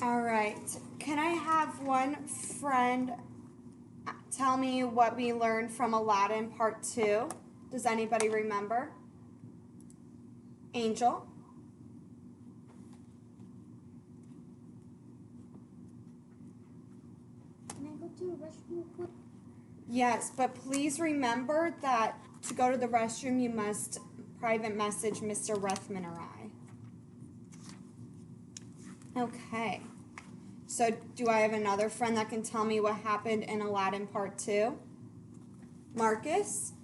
All right. Can I have one friend tell me what we learned from Aladdin Part 2? Does anybody remember? Angel? Can I go to the restroom quick? Yes, but please remember that to go to the restroom, you must private message Mr. Ruthman or I. Okay. So, do I have another friend that can tell me what happened in Aladdin Part 2? Marcus?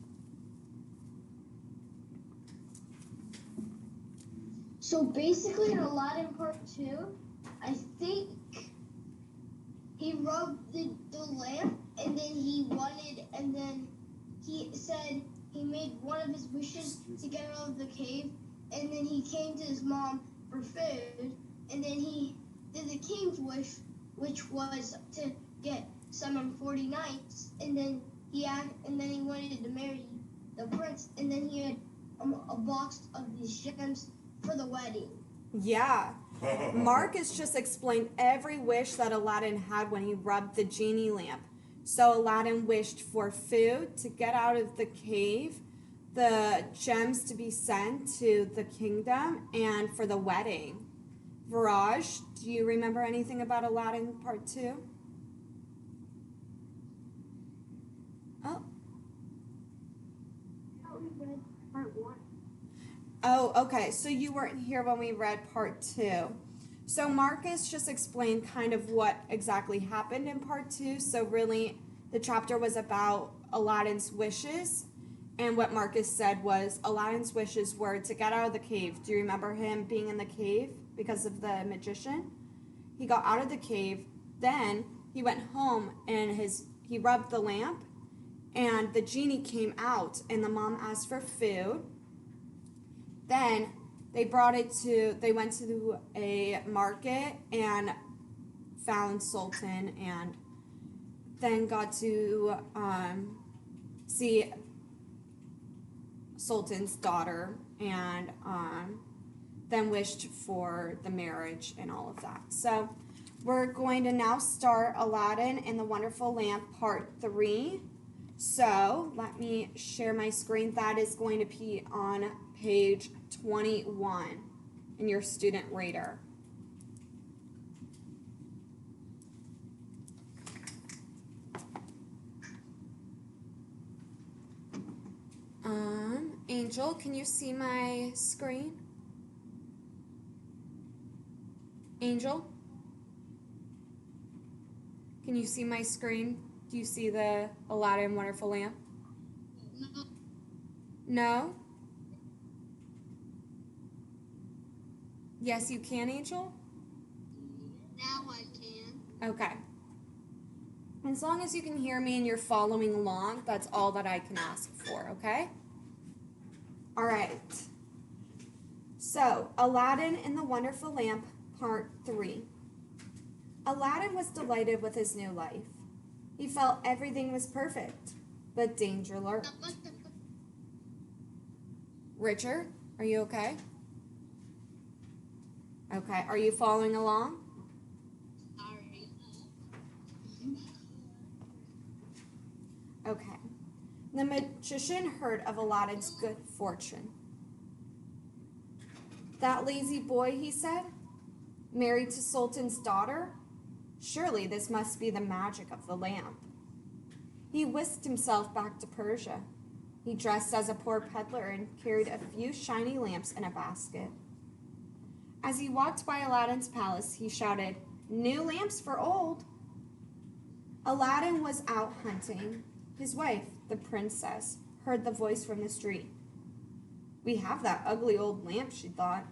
So basically in Aladdin Part 2, I think he rubbed the lamp and then he said he made one of his wishes to get out of the cave, and then he came to his mom for food, and then he did the king's wish, which was to get summon 40 knights, and then he wanted to marry the prince, and then he had a box of these gems for the wedding. Yeah. Marcus just explained every wish that Aladdin had when he rubbed the genie lamp. So Aladdin wished for food to get out of the cave, the gems to be sent to the kingdom, and for the wedding. Viraj, do you remember anything about Aladdin Part 2? Oh. We read Part 1. Oh, okay. So you weren't here when we read Part 2. So Marcus just explained kind of what exactly happened in Part 2. So really, the chapter was about Aladdin's wishes. And what Marcus said was Aladdin's wishes were to get out of the cave. Do you remember him being in the cave because of the magician? He got out of the cave. Then he went home and he rubbed the lamp. And the genie came out and the mom asked for food. Then they went to a market and found Sultan, and then got to see Sultan's daughter, and then wished for the marriage and all of that. So we're going to now start Aladdin and the Wonderful Lamp Part 3. So let me share my screen. That is going to be on page 21 in your student reader. Angel, can you see my screen? Angel? Can you see my screen? Do you see the Aladdin Wonderful Lamp? No. No? Yes, you can, Angel? Now I can. Okay. As long as you can hear me and you're following along, that's all that I can ask for, okay? All right. So, Aladdin and the Wonderful Lamp, Part 3. Aladdin was delighted with his new life. He felt everything was perfect, but danger lurked. Richard, are you okay? Okay, are you following along? Sorry. Okay. The magician heard of Aladdin's good fortune. That lazy boy, he said, married to Sultan's daughter? Surely this must be the magic of the lamp. He whisked himself back to Persia. He dressed as a poor peddler and carried a few shiny lamps in a basket. As he walked by Aladdin's palace, he shouted, "New lamps for old!" Aladdin was out hunting. His wife, the princess, heard the voice from the street. "We have that ugly old lamp," she thought.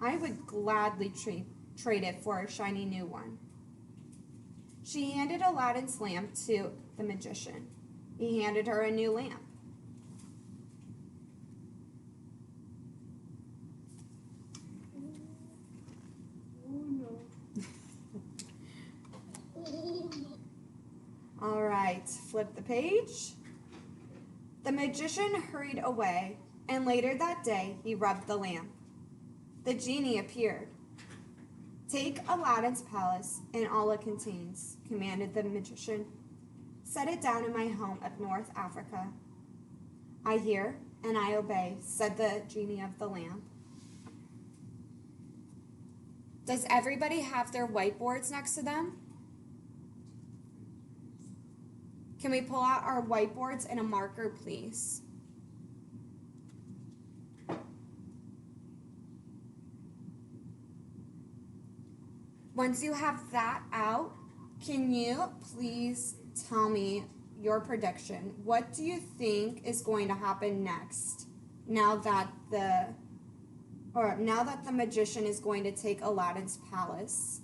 "I would gladly trade it for a shiny new one." She handed Aladdin's lamp to the magician. He handed her a new lamp. All right, flip the page. The magician hurried away, and later that day he rubbed the lamp. The genie appeared. Take Aladdin's palace and all it contains, commanded the magician. Set it down in my home of North Africa. I hear and I obey, said the genie of the lamp. Does everybody have their whiteboards next to them? Can we pull out our whiteboards and a marker, please? Once you have that out, can you please tell me your prediction? What do you think is going to happen next now that the magician is going to take Aladdin's palace?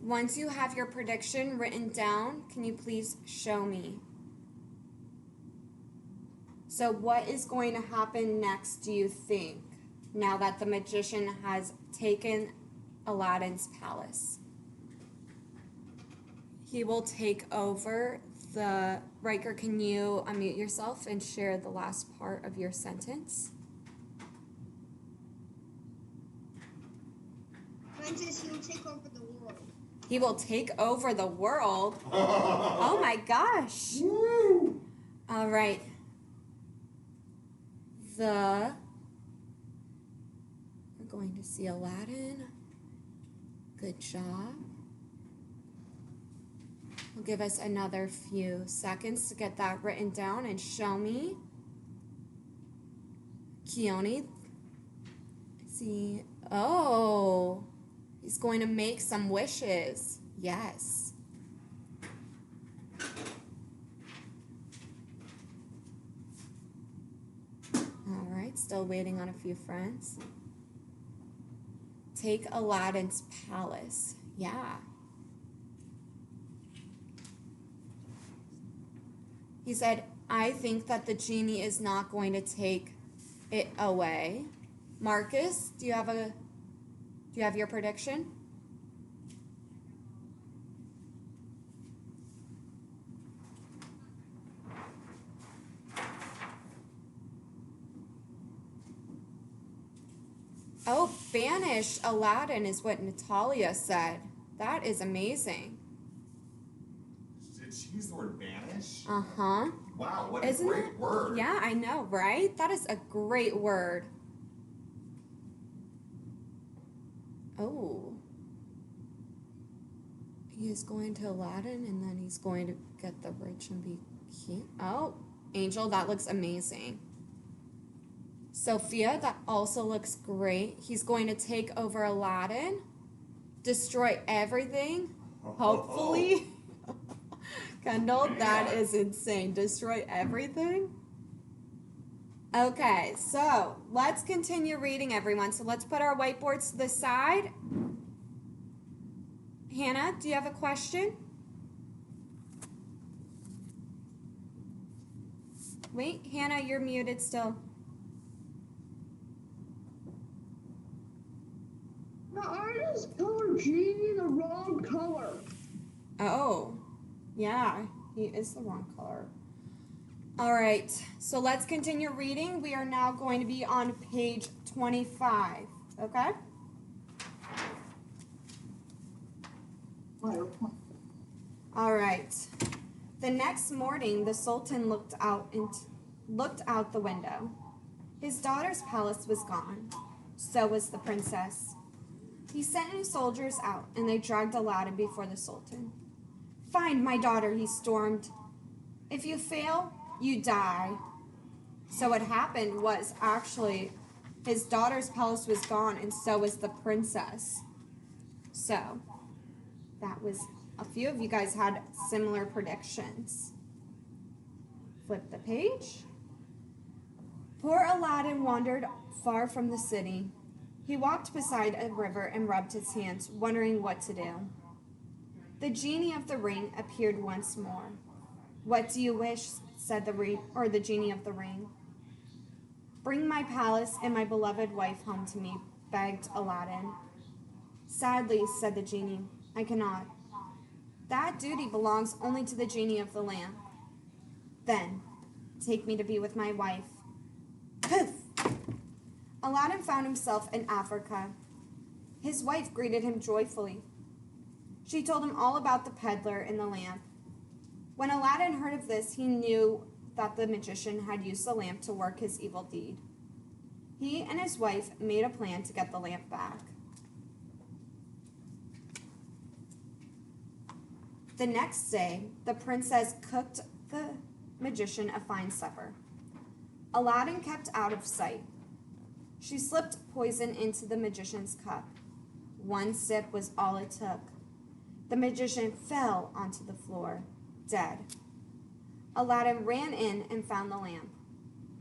Once you have your prediction written down, can you please show me? So what is going to happen next, do you think, now that the magician has taken Aladdin's palace? He will take over the... Riker, can you unmute yourself and share the last part of your sentence? Princess, he will take over the world. He will take over the world? Oh my gosh. Woo! All right. We're going to see Aladdin. Good job. We'll give us another few seconds to get that written down and show me. Keone. See. Oh. He's going to make some wishes. Yes. All right, still waiting on a few friends. Take Aladdin's palace. Yeah. He said, I think that the genie is not going to take it away. Marcus, do you have your prediction? Oh, banish Aladdin is what Natalia said. That is amazing. Did she use the word banish? Uh-huh. Wow, what Isn't a great it? word. Yeah, I know, right? That is a great word. Oh. He is going to Aladdin and then he's going to get the rich and be king. Oh, Angel, that looks amazing. Sophia, that also looks great. He's going to take over Aladdin, destroy everything, hopefully. Kendall, that is insane. Destroy everything? Okay, so let's continue reading, everyone. So let's put our whiteboards to the side. Hannah, do you have a question? Wait, Hannah, you're muted still. The artist colored Genie the wrong color. Oh, yeah, he is the wrong color. All right, so let's continue reading. We are now going to be on page 25, okay? All right. The next morning, the Sultan looked out the window. His daughter's palace was gone. So was the princess. He sent his soldiers out, and they dragged Aladdin before the Sultan. Find my daughter, he stormed. If you fail, you die. So what happened was actually his daughter's palace was gone, and so was the princess. So that was, a few of you guys had similar predictions. Flip the page. Poor Aladdin wandered far from the city. He walked beside a river and rubbed his hands, wondering what to do. The genie of the ring appeared once more. What do you wish? Said the genie of the ring. Bring my palace and my beloved wife home to me, begged Aladdin. Sadly, said the genie, I cannot. That duty belongs only to the genie of the lamp. Then, take me to be with my wife. Poof! Aladdin found himself in Africa. His wife greeted him joyfully. She told him all about the peddler and the lamp. When Aladdin heard of this, he knew that the magician had used the lamp to work his evil deed. He and his wife made a plan to get the lamp back. The next day, the princess cooked the magician a fine supper. Aladdin kept out of sight. She slipped poison into the magician's cup. One sip was all it took. The magician fell onto the floor, dead. Aladdin ran in and found the lamp.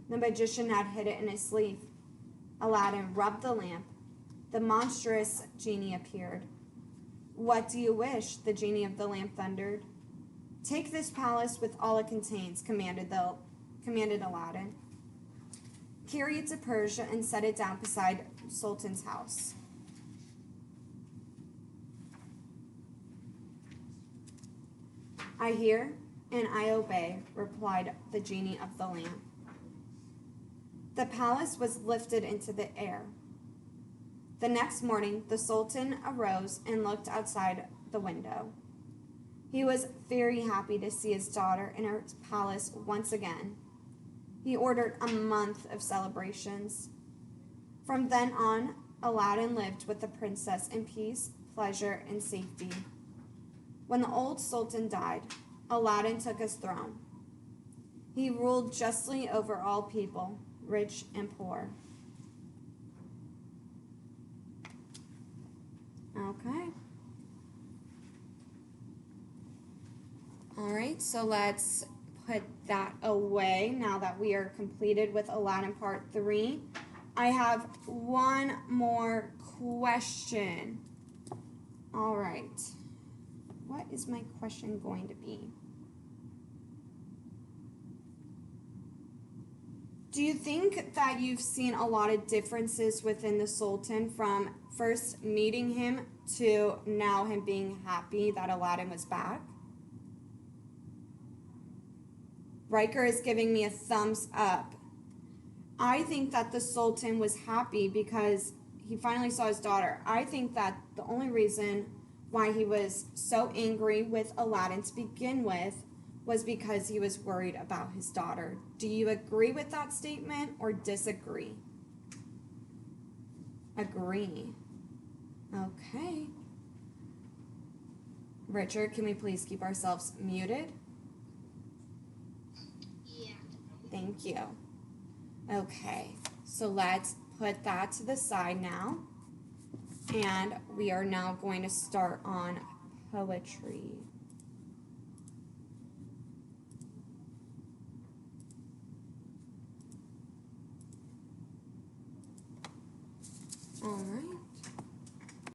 The magician had hid it in his sleeve. Aladdin rubbed the lamp. The monstrous genie appeared. What do you wish? The genie of the lamp thundered. Take this palace with all it contains, commanded Aladdin. Carry it to Persia and set it down beside Sultan's house. I hear and I obey, replied the genie of the lamp. The palace was lifted into the air. The next morning, the Sultan arose and looked outside the window. He was very happy to see his daughter in her palace once again. He ordered a month of celebrations. From then on, Aladdin lived with the princess in peace, pleasure, and safety. When the old Sultan died, Aladdin took his throne. He ruled justly over all people, rich and poor. Okay. All right, so let's put that away now that we are completed with Aladdin Part 3. I have one more question. All right. What is my question going to be? Do you think that you've seen a lot of differences within the Sultan from first meeting him to now him being happy that Aladdin was back? Riker is giving me a thumbs up. I think that the Sultan was happy because he finally saw his daughter. I think that the only reason why he was so angry with Aladdin to begin with was because he was worried about his daughter. Do you agree with that statement or disagree? Agree. Okay. Richard, can we please keep ourselves muted? Yeah. Thank you. Okay, so let's put that to the side now. And we are now going to start on poetry.